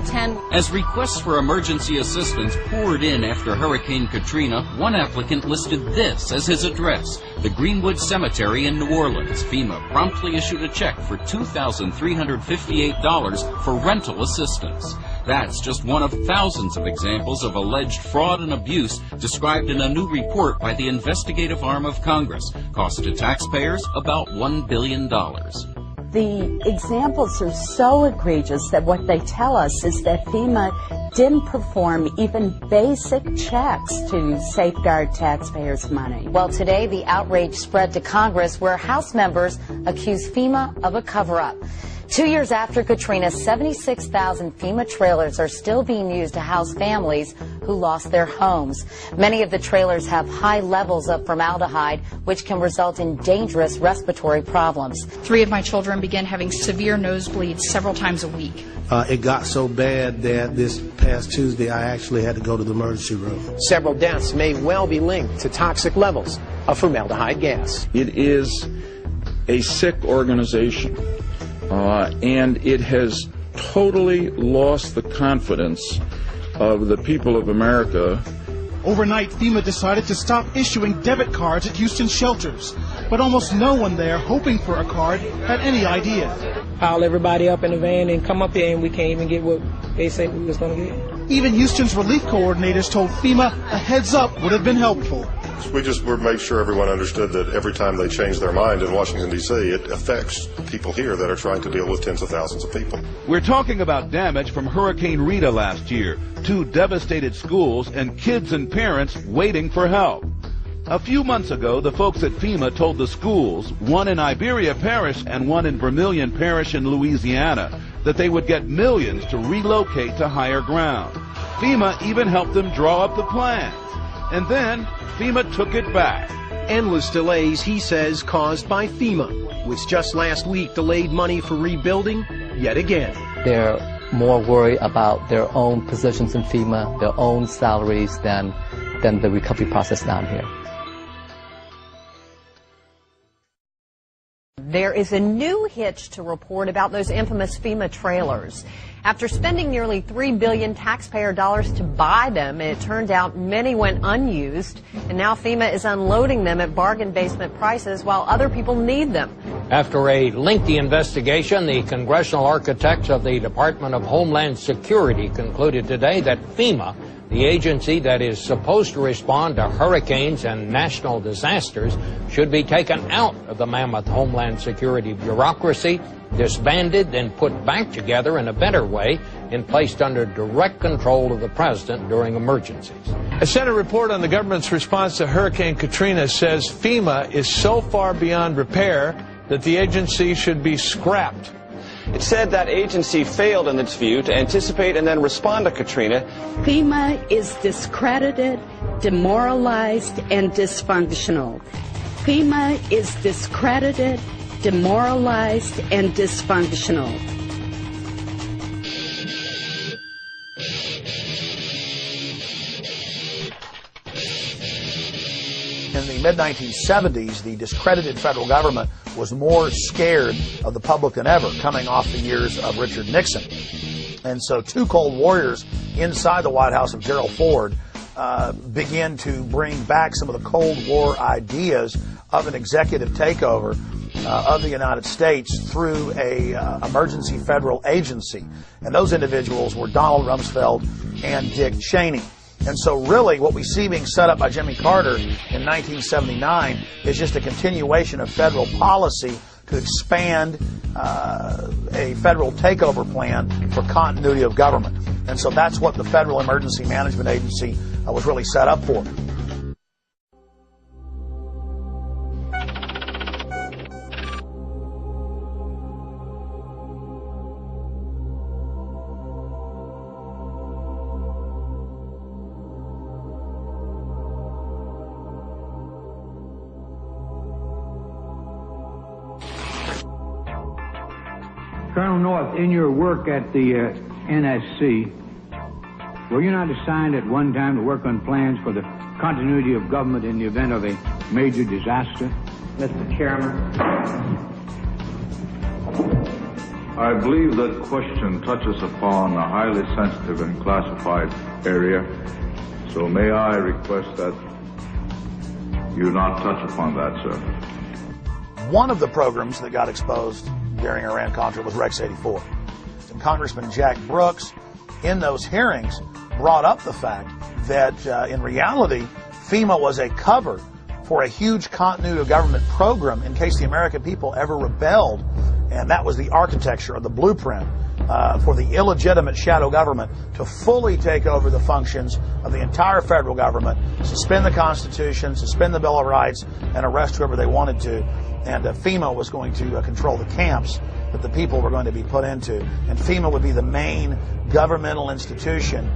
10. As requests for emergency assistance poured in after Hurricane Katrina, one applicant listed this as his address, the Greenwood Cemetery in New Orleans. FEMA promptly issued a check for $2,358 for rental assistance. That's just one of thousands of examples of alleged fraud and abuse described in a new report by the investigative arm of Congress. Cost to taxpayers about $1 billion. The examples are so egregious that what they tell us is that FEMA didn't perform even basic checks to safeguard taxpayers' money. Well, today the outrage spread to Congress where House members accuse FEMA of a cover-up. 2 years after Katrina, 76,000 FEMA trailers are still being used to house families who lost their homes. Many of the trailers have high levels of formaldehyde, which can result in dangerous respiratory problems. 3 of my children began having severe nosebleeds several times a week. It got so bad that this past Tuesday I actually had to go to the emergency room. Several deaths may well be linked to toxic levels of formaldehyde gas. It is a sick organization. And it has totally lost the confidence of the people of America. Overnight, FEMA decided to stop issuing debit cards at Houston shelters, but almost no one there hoping for a card had any idea. Pile everybody up in the van and come up here and we can't even get what they said we was going to get. Even Houston's relief coordinators told FEMA a heads up would have been helpful. We just made sure everyone understood that every time they change their mind in Washington, D.C., it affects people here that are trying to deal with tens of thousands of people. We're talking about damage from Hurricane Rita last year, 2 devastated schools and kids and parents waiting for help. A few months ago, the folks at FEMA told the schools, one in Iberia Parish and one in Vermilion Parish in Louisiana, that they would get millions to relocate to higher ground. FEMA even helped them draw up the plans. And then FEMA took it back. Endless delays, he says, caused by FEMA, which just last week delayed money for rebuilding yet again. They're more worried about their own positions in FEMA, their own salaries, than the recovery process down here. There is a new hitch to report about those infamous FEMA trailers. After spending nearly $3 billion taxpayer dollars to buy them, it turned out many went unused, and now FEMA is unloading them at bargain basement prices while other people need them. After a lengthy investigation, the congressional architects of the Department of Homeland Security concluded today that FEMA, the agency that is supposed to respond to hurricanes and national disasters, should be taken out of the mammoth Homeland Security bureaucracy, disbanded, then put back together in a better way and placed under direct control of the president during emergencies. A Senate report on the government's response to Hurricane Katrina says FEMA is so far beyond repair that the agency should be scrapped. It said that agency failed, in its view, to anticipate and then respond to Katrina. FEMA is discredited, demoralized, and dysfunctional. FEMA is discredited, demoralized, and dysfunctional. In the mid-1970s, the discredited federal government was more scared of the public than ever, coming off the years of Richard Nixon. And so 2 Cold Warriors inside the White House of Gerald Ford began to bring back some of the Cold War ideas of an executive takeover of the United States through a emergency federal agency. And those individuals were Donald Rumsfeld and Dick Cheney. And so really what we see being set up by Jimmy Carter in 1979 is just a continuation of federal policy to expand a federal takeover plan for continuity of government. And so that's what the Federal Emergency Management Agency was really set up for. Colonel North, in your work at the NSC, were you not assigned at one time to work on plans for the continuity of government in the event of a major disaster? Mr. Chairman. I believe that question touches upon a highly sensitive and classified area, so may I request that you not touch upon that, sir. One of the programs that got exposed during Iran-Contra was Rex 84. And Congressman Jack Brooks, in those hearings, brought up the fact that in reality, FEMA was a cover for a huge continuity of government program in case the American people ever rebelled, and that was the architecture or the blueprint for the illegitimate shadow government to fully take over the functions of the entire federal government, suspend the Constitution, suspend the Bill of Rights, and arrest whoever they wanted to. And FEMA was going to control the camps that the people were going to be put into. And FEMA would be the main governmental institution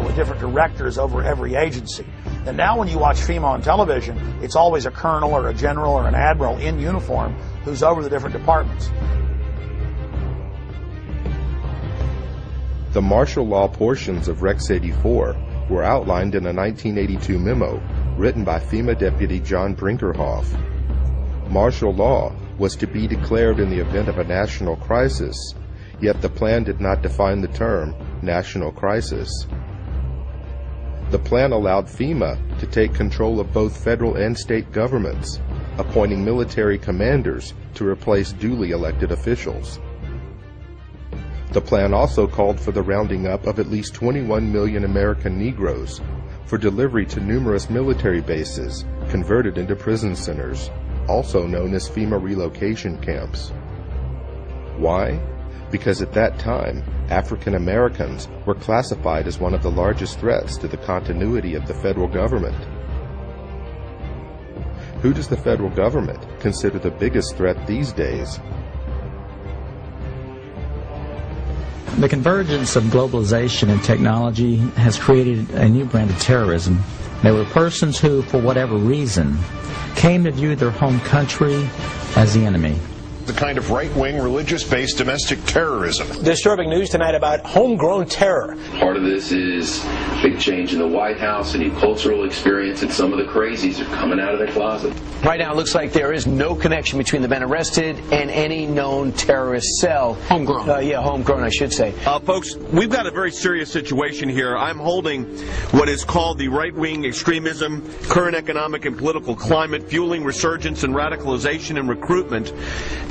with different directors over every agency. And now when you watch FEMA on television, it's always a colonel or a general or an admiral in uniform who's over the different departments. The martial law portions of Rex 84 were outlined in a 1982 memo written by FEMA Deputy John Brinkerhoff. Martial law was to be declared in the event of a national crisis, yet the plan did not define the term national crisis. The plan allowed FEMA to take control of both federal and state governments, appointing military commanders to replace duly elected officials. The plan also called for the rounding up of at least 21 million American Negroes for delivery to numerous military bases converted into prison centers, also known as FEMA relocation camps. Why? Because at that time, African Americans were classified as one of the largest threats to the continuity of the federal government. Who does the federal government consider the biggest threat these days? The convergence of globalization and technology has created a new brand of terrorism. There were persons who, for whatever reason, came to view their home country as the enemy. The kind of right-wing, religious-based domestic terrorism. Disturbing news tonight about homegrown terror. Part of this is big change in the White House, a new cultural experience, and some of the crazies are coming out of their closet. Right now, it looks like there is no connection between the men arrested and any known terrorist cell. Homegrown. Homegrown, I should say. Folks, we've got a very serious situation here. I'm holding what is called the right-wing extremism, current economic and political climate, fueling resurgence and radicalization and recruitment.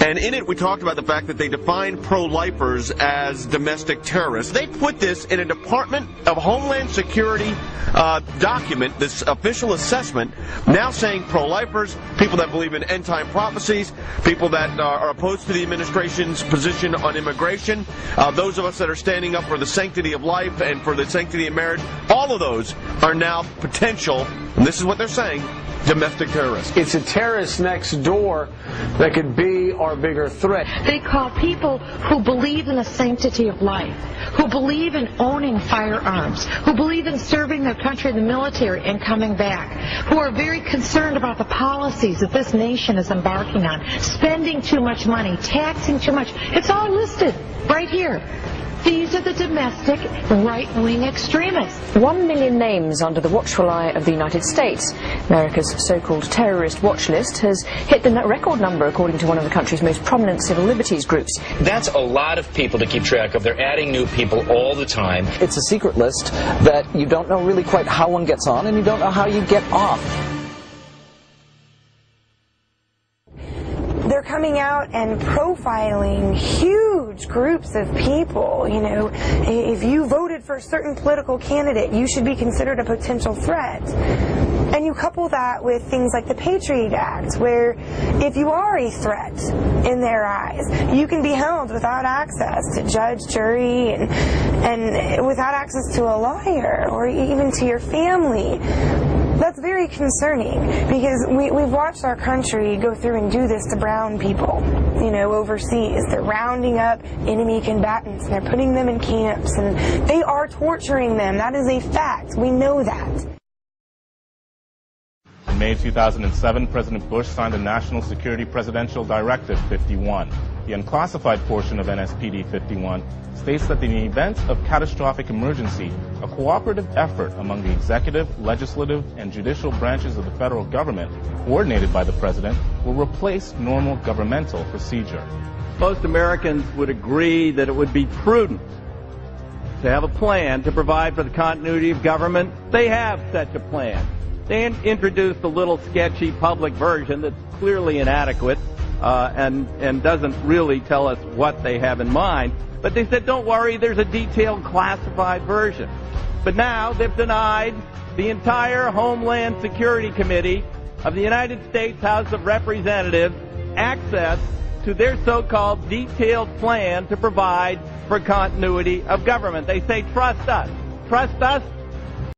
And in it, we talked about the fact that they define pro-lifers as domestic terrorists. They put this in a Department of Homeland Security document, this official assessment, now saying pro-lifers, people that believe in end-time prophecies, people that are opposed to the administration's position on immigration, those of us that are standing up for the sanctity of life and for the sanctity of marriage, all of those are now potential, and this is what they're saying, domestic terrorists. It's a terrorist next door that could be our bigger threat. They call people who believe in the sanctity of life, who believe in owning firearms, who believe in serving their country in the military and coming back, who are very concerned about the policies that this nation is embarking on, spending too much money, taxing too much. It's all listed right here. These are the domestic right-wing extremists. 1 million names under the watchful eye of the United States. America's so-called terrorist watch list has hit the record number according to one of the country's most prominent civil liberties groups. That's a lot of people to keep track of. They're adding new people all the time. It's a secret list that you don't know really quite how one gets on and you don't know how you get off. They're coming out and profiling huge groups of people. You know, if you voted for a certain political candidate, you should be considered a potential threat. And you couple that with things like the Patriot Act, where if you are a threat in their eyes, you can be held without access to judge, jury, and without access to a lawyer or even to your family. That's very concerning because we've watched our country go through and do this to brown people, you know, overseas. They're rounding up enemy combatants and they're putting them in camps and they are torturing them. That is a fact. We know that. In May 2007, President Bush signed the National Security Presidential Directive 51. The unclassified portion of NSPD 51 states that in the event of catastrophic emergency, a cooperative effort among the executive, legislative, and judicial branches of the federal government, coordinated by the President, will replace normal governmental procedure. Most Americans would agree that it would be prudent to have a plan to provide for the continuity of government. They have such a plan. They introduced a little sketchy public version that's clearly inadequate and doesn't really tell us what they have in mind. But they said, don't worry, there's a detailed classified version. But now they've denied the entire Homeland Security Committee of the United States House of Representatives access to their so-called detailed plan to provide for continuity of government. They say, trust us. Trust us